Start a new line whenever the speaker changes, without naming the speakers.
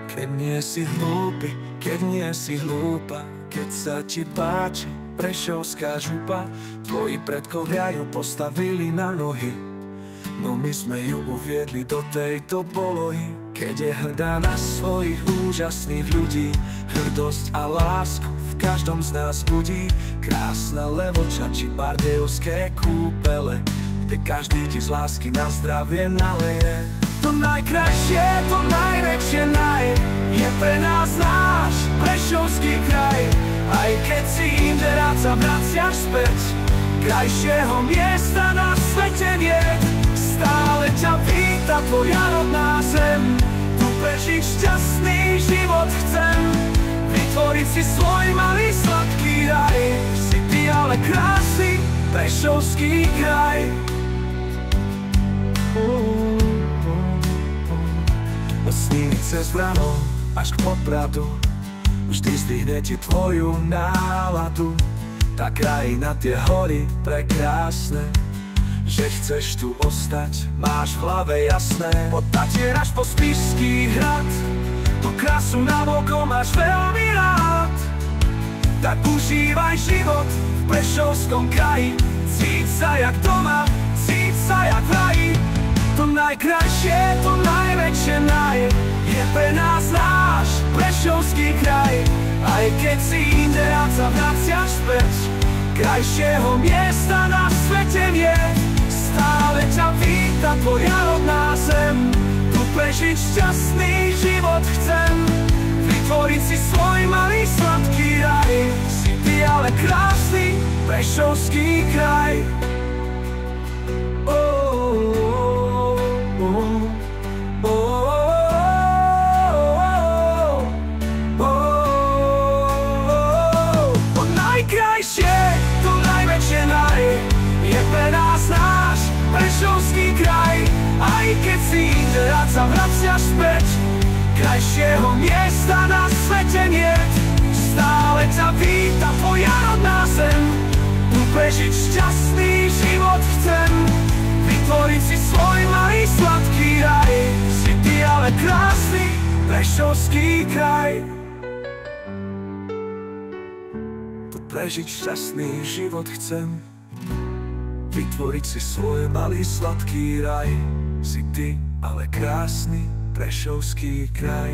Keď nie si hlúpy, keď nie si hlúpa, keď sa ti páči Prešovská župa, tvoji predkovia ju postavili na nohy, no my sme ju uviedli do tejto polohy. Keď je hrdá na svojich úžasných ľudí, hrdosť a lásku v každom z nás budí. Krásna Levoča či bardejovské kúpele, kde každý ti z lásky na zdravie naleje. To najkrajšie, to najväčšie je pre nás náš Prešovský kraj. Aj keď si inde rád sa vraciaš späť, krajšieho miesta na svete nie. Stále ťa víta tvoja rodná zem, tu prežiť šťastný život chcem. Vytvoriť si svoj malý sladký raj, si ty ale krásny Prešovský kraj. Sními cez Vrano až k Popradu, vždy zdvihne ti tvoju náladu. Tá krajina, tie hory prekrásne, že chceš tu ostať, máš v hlave jasné. Od Tatier až po Spišský hrad, tú krásu navokol máš veľmi rád. Tak užívaj život v Prešovskom kraji, cíť sa jak doma, cíť sa jak v raji. To najkrajšie, to najväčšie je pre nás náš Prešovský kraj. Aj keď si inde rád sa vraciaš späť, krajšieho miesta na svete nie. Stále ťa víta tvoja rodná zem, tu prežiť šťastný život chcem. Vytvoriť si svoj malý sladký raj, si ty ale krásny Prešovský kraj. To najkrajšie, to najväčšie je pre nás náš Prešovský kraj. Aj keď si inde rád sa vraciaš späť, krajšieho miesta na svete niet. Stále ťa víta tvoja rodná zem, tu prežiť šťastný život chcem. Vytvoriť si svoj malý sladký raj, si ty ale krásny Prešovský kraj. Tu prežiť šťastný život chcem, vytvoriť si svoj malý sladký raj, si ty ale krásny Prešovský kraj.